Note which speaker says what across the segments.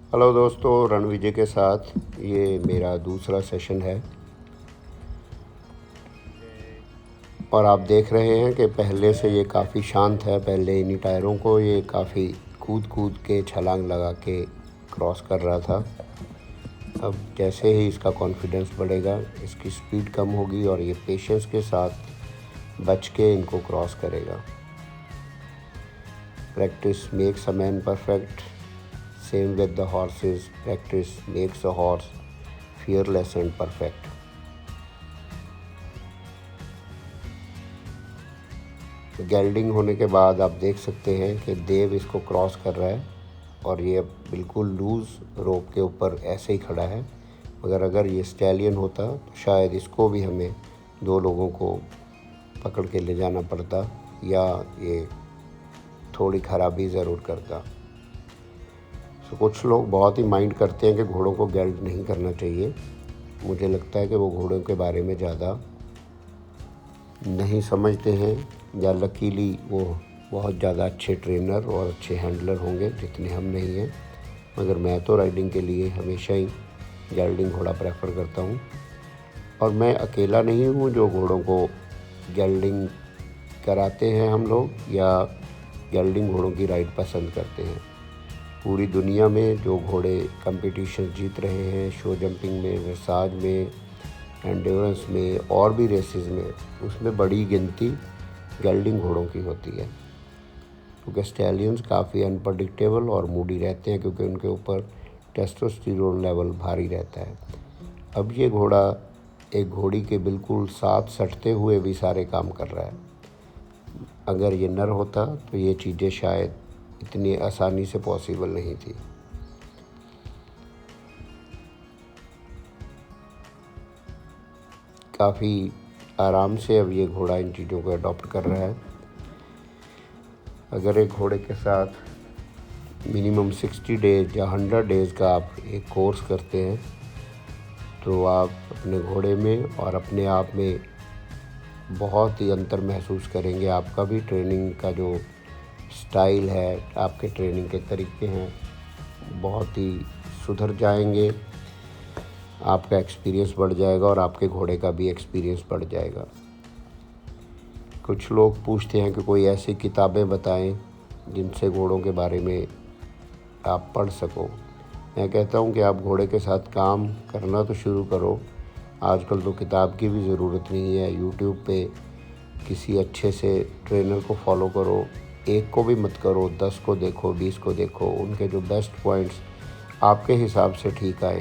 Speaker 1: Hello दोस्तों, रणविजय के साथ ये मेरा दूसरा सेशन है। और आप देख रहे हैं कि पहले से ये काफ़ी शांत है। पहले इन्हीं टायरों को ये काफ़ी कूद कूद के छलांग लगा के क्रॉस कर रहा था। अब जैसे ही इसका कॉन्फिडेंस बढ़ेगा, इसकी स्पीड कम होगी और ये पेशेंस के साथ बच के इनको क्रॉस करेगा। Practice makes a man perfect. Same with the horses, practice makes a horse fearless and perfect। गेल्डिंग होने के बाद आप देख सकते हैं कि देव इसको क्रॉस कर रहा है और ये अब बिल्कुल लूज़ रोप के ऊपर ऐसे ही खड़ा है। मगर अगर ये स्टैलियन होता तो शायद इसको भी हमें दो लोगों को पकड़ के ले जाना पड़ता या ये थोड़ी खराबी ज़रूर करता। तो कुछ लोग बहुत ही माइंड करते हैं कि घोड़ों को गेल्ड नहीं करना चाहिए। मुझे लगता है कि वो घोड़ों के बारे में ज़्यादा नहीं समझते हैं, या लकीली वो बहुत ज़्यादा अच्छे ट्रेनर और अच्छे हैंडलर होंगे जितने हम नहीं हैं। मगर मैं तो राइडिंग के लिए हमेशा ही गेल्डिंग घोड़ा प्रेफर करता हूँ। और मैं अकेला नहीं हूँ जो घोड़ों को गेल्डिंग कराते हैं हम लोग, या गेल्डिंग घोड़ों की राइड पसंद करते हैं। पूरी दुनिया में जो घोड़े कंपटीशन जीत रहे हैं, शो जंपिंग में, ड्रेसाज में, एंड्योरेंस में और भी रेसेस में, उसमें बड़ी गिनती गेल्डिंग घोड़ों की होती है। क्योंकि स्टैलियंस काफ़ी अनप्रडिक्टेबल और मूडी रहते हैं, क्योंकि उनके ऊपर टेस्टोस्टेरोन लेवल भारी रहता है। अब ये घोड़ा एक घोड़ी के बिल्कुल साथ सटते हुए भी सारे काम कर रहा है। अगर ये नर होता तो ये चीज़ें शायद इतनी आसानी से पॉसिबल नहीं थी। काफ़ी आराम से अब ये घोड़ा इन चीज़ों को अडॉप्ट कर रहा है। अगर एक घोड़े के साथ मिनिमम 60 डेज़ या 100 डेज़ का आप एक कोर्स करते हैं तो आप अपने घोड़े में और अपने आप में बहुत ही अंतर महसूस करेंगे। आपका भी ट्रेनिंग का जो स्टाइल है, आपके ट्रेनिंग के तरीके हैं, बहुत ही सुधर जाएंगे। आपका एक्सपीरियंस बढ़ जाएगा और आपके घोड़े का भी एक्सपीरियंस बढ़ जाएगा। कुछ लोग पूछते हैं कि कोई ऐसी किताबें बताएं जिनसे घोड़ों के बारे में आप पढ़ सको। मैं कहता हूं कि आप घोड़े के साथ काम करना तो शुरू करो। आजकल तो किताब की भी ज़रूरत नहीं है। यूट्यूब पे किसी अच्छे से ट्रेनर को फॉलो करो। एक को भी मत करो, 10 को देखो, 20 को देखो, उनके जो बेस्ट पॉइंट्स आपके हिसाब से ठीक आए।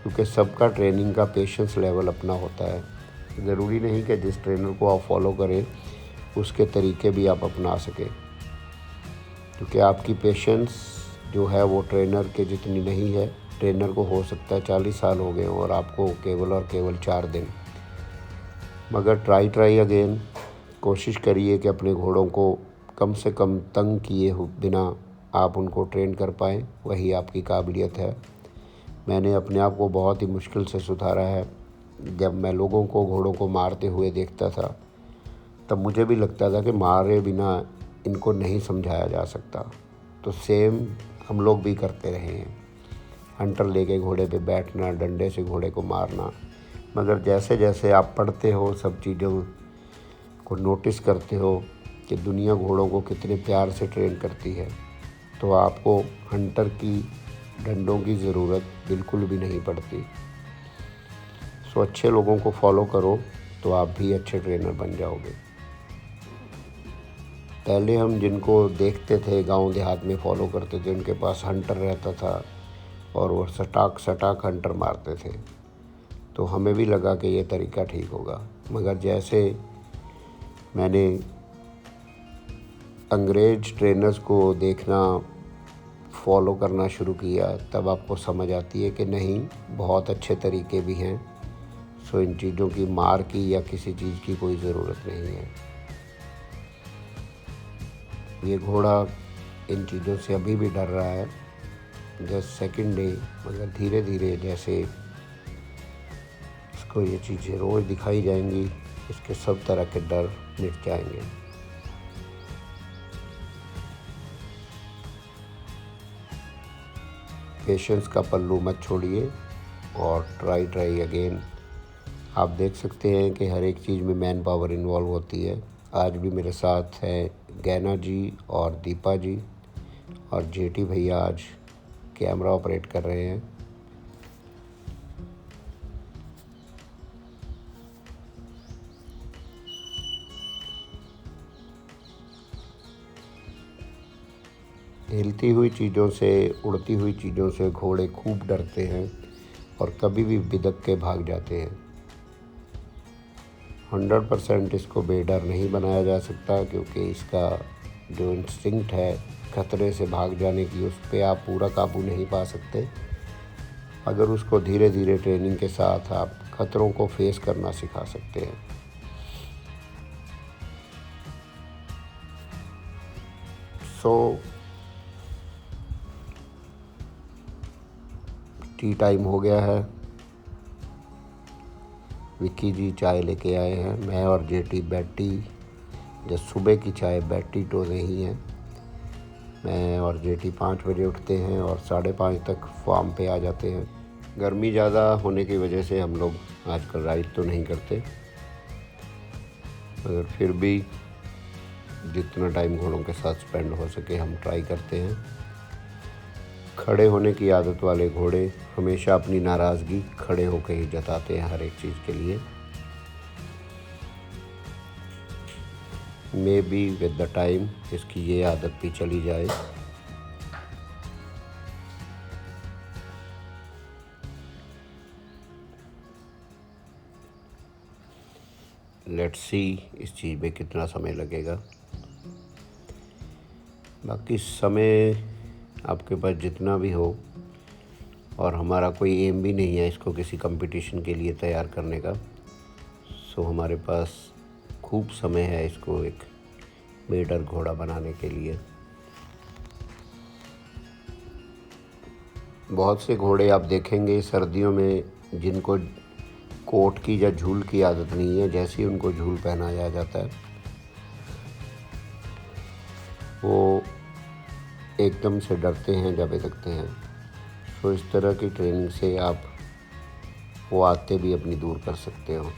Speaker 1: क्योंकि सबका ट्रेनिंग का पेशेंस लेवल अपना होता है। ज़रूरी नहीं कि जिस ट्रेनर को आप फॉलो करें उसके तरीके भी आप अपना सकें, क्योंकि आपकी पेशेंस जो है वो ट्रेनर के जितनी नहीं है। ट्रेनर को हो सकता है 40 साल हो गए और आपको केवल और केवल 4 दिन। मगर ट्राई अगेन, कोशिश करिए कि अपने घोड़ों को कम से कम तंग किए बिना आप उनको ट्रेन कर पाएँ। वही आपकी काबिलियत है। मैंने अपने आप को बहुत ही मुश्किल से सुधारा है। जब मैं लोगों को घोड़ों को मारते हुए देखता था तब मुझे भी लगता था कि मारे बिना इनको नहीं समझाया जा सकता। तो सेम हम लोग भी करते रहे हैं, हंटर लेके घोड़े पे बैठना, डंडे से घोड़े को मारना। मगर जैसे जैसे आप पढ़ते हो, सब चीज़ों को नोटिस करते हो कि दुनिया घोड़ों को कितने प्यार से ट्रेन करती है, तो आपको हंटर की डंडों की ज़रूरत बिल्कुल भी नहीं पड़ती। सो अच्छे लोगों को फॉलो करो तो आप भी अच्छे ट्रेनर बन जाओगे। पहले हम जिनको देखते थे गांव देहात में फॉलो करते थे, उनके पास हंटर रहता था और वो सटाक सटाक हंटर मारते थे। तो हमें भी लगा कि ये तरीका ठीक होगा। मगर जैसे मैंने अंग्रेज ट्रेनर्स को देखना, फॉलो करना शुरू किया, तब आपको समझ आती है कि नहीं, बहुत अच्छे तरीके भी हैं। सो इन चीज़ों की मार की या किसी चीज़ की कोई ज़रूरत नहीं है। ये घोड़ा इन चीज़ों से अभी भी डर रहा है, जस्ट सेकंड डे। मगर धीरे धीरे जैसे इसको ये चीज़ें रोज़ दिखाई जाएंगी, इसके सब तरह के डर मिट जाएंगे। पेशेंस का पल्लू मत छोड़िए और ट्राई अगेन। आप देख सकते हैं कि हर एक चीज़ में मैन पावर इन्वॉल्व होती है। आज भी मेरे साथ हैं गैना जी और दीपा जी, और जेटी भैया आज कैमरा ऑपरेट कर रहे हैं। हिलती हुई चीज़ों से, उड़ती हुई चीज़ों से घोड़े खूब डरते हैं और कभी भी बिदक के भाग जाते हैं। 100% इसको बेडर नहीं बनाया जा सकता, क्योंकि इसका जो इंस्टिंक्ट है खतरे से भाग जाने की, उस पर आप पूरा काबू नहीं पा सकते। अगर उसको धीरे धीरे ट्रेनिंग के साथ आप खतरों को फेस करना सिखा सकते हैं। टी टाइम हो गया है। विक्की जी चाय लेके आए हैं। मैं और जेटी बैठी, जब सुबह की चाय बैठी तो नहीं है। मैं और जेटी 5 बजे उठते हैं और 5:30 तक फार्म पे आ जाते हैं। गर्मी ज़्यादा होने की वजह से हम लोग आजकल राइड तो नहीं करते, मगर फिर भी जितना टाइम घोड़ों के साथ स्पेंड हो सके हम ट्राई करते हैं। खड़े होने की आदत वाले घोड़े हमेशा अपनी नाराज़गी खड़े होकर ही जताते हैं हर एक चीज़ के लिए। May be with the time इसकी ये आदत भी चली जाए। लेट्स सी इस चीज़ में कितना समय लगेगा। बाकी समय आपके पास जितना भी हो, और हमारा कोई एम भी नहीं है इसको किसी कंपटीशन के लिए तैयार करने का, सो हमारे पास खूब समय है इसको एक बेटर घोड़ा बनाने के लिए। बहुत से घोड़े आप देखेंगे सर्दियों में जिनको कोट की या झूल की आदत नहीं है, जैसे ही उनको झूल पहनाया जाता है वो एकदम से डरते हैं, दबे लगते हैं। तो इस तरह की ट्रेनिंग से आप वो आदतें भी अपनी दूर कर सकते हो।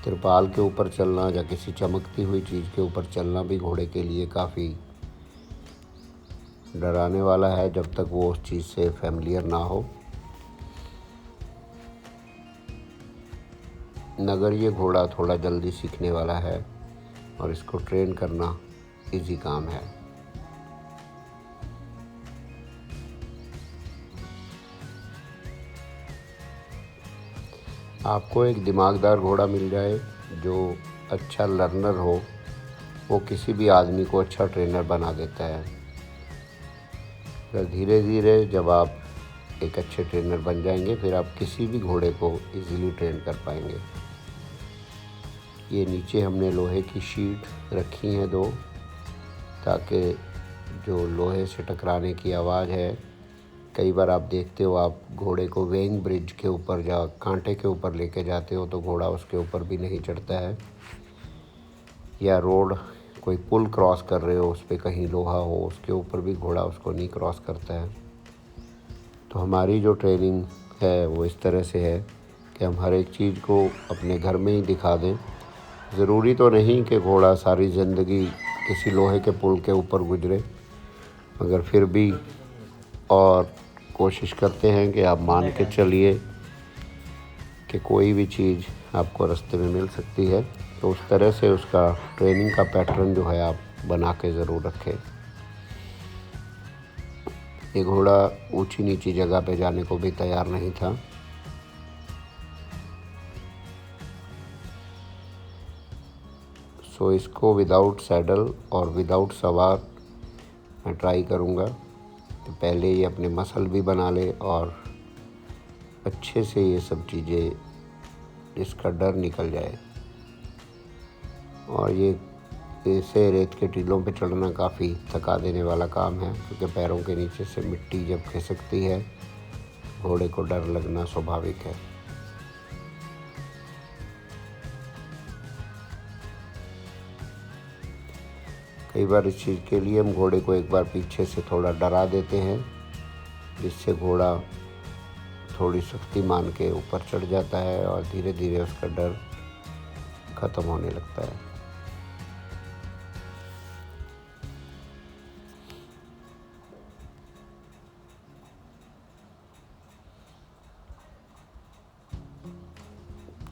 Speaker 1: तिरपाल के ऊपर चलना या किसी चमकती हुई चीज़ के ऊपर चलना भी घोड़े के लिए काफ़ी डराने वाला है, जब तक वो उस चीज़ से फैमिलियर ना हो। मगर ये घोड़ा थोड़ा जल्दी सीखने वाला है और इसको ट्रेन करना इजी काम है। आपको एक दिमागदार घोड़ा मिल जाए जो अच्छा लर्नर हो, वो किसी भी आदमी को अच्छा ट्रेनर बना देता है। अगर धीरे धीरे जब आप एक अच्छे ट्रेनर बन जाएंगे, फिर आप किसी भी घोड़े को इजीली ट्रेन कर पाएंगे। ये नीचे हमने लोहे की शीट रखी हैं 2, ताकि जो लोहे से टकराने की आवाज़ है, कई बार आप देखते हो आप घोड़े को वेइंग ब्रिज के ऊपर या कांटे के ऊपर लेके जाते हो तो घोड़ा उसके ऊपर भी नहीं चढ़ता है, या रोड कोई पुल क्रॉस कर रहे हो उस पर कहीं लोहा हो, उसके ऊपर भी घोड़ा उसको नहीं क्रॉस करता है। तो हमारी जो ट्रेनिंग है वो इस तरह से है कि हम हर एक चीज़ को अपने घर में ही दिखा दें। ज़रूरी तो नहीं कि घोड़ा सारी ज़िंदगी किसी लोहे के पुल के ऊपर गुजरे, मगर फिर भी और कोशिश करते हैं कि आप मान के चलिए कि कोई भी चीज़ आपको रास्ते में मिल सकती है, तो उस तरह से उसका ट्रेनिंग का पैटर्न जो है आप बना के ज़रूर रखें। ये घोड़ा ऊंची नीची जगह पे जाने को भी तैयार नहीं था। सो इसको विदाउट सैडल और विदाउट सवार मैं ट्राई करूँगा कि पहले ये अपने मसल भी बना ले और अच्छे से ये सब चीज़ें, इसका डर निकल जाए। और ये ऐसे रेत के टीलों पे चढ़ना काफ़ी थका देने वाला काम है, क्योंकि पैरों के नीचे से मिट्टी जब खिसकती है घोड़े को डर लगना स्वाभाविक है। कई बार इस चीज़ के लिए हम घोड़े को एक बार पीछे से थोड़ा डरा देते हैं जिससे घोड़ा थोड़ी सख्ती मान के ऊपर चढ़ जाता है और धीरे धीरे उसका डर ख़त्म होने लगता है।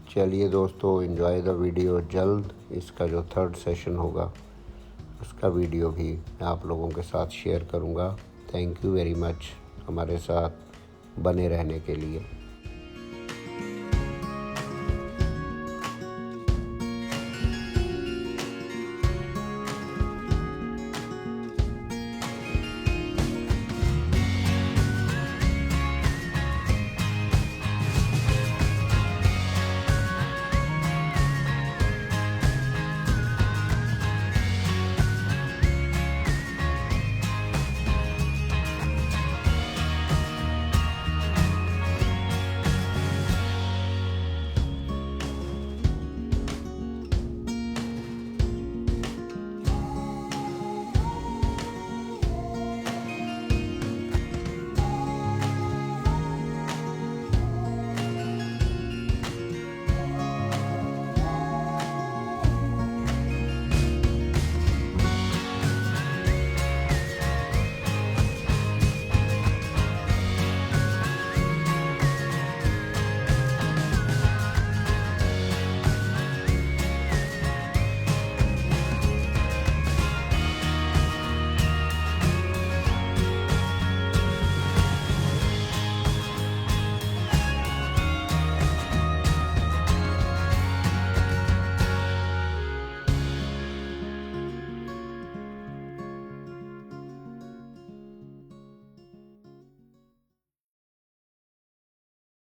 Speaker 1: चलिए दोस्तों, एंजॉय द वीडियो। जल्द इसका जो 3rd सेशन होगा उसका वीडियो भी मैं आप लोगों के साथ शेयर करूँगा। थैंक यू वेरी मच हमारे साथ बने रहने के लिए।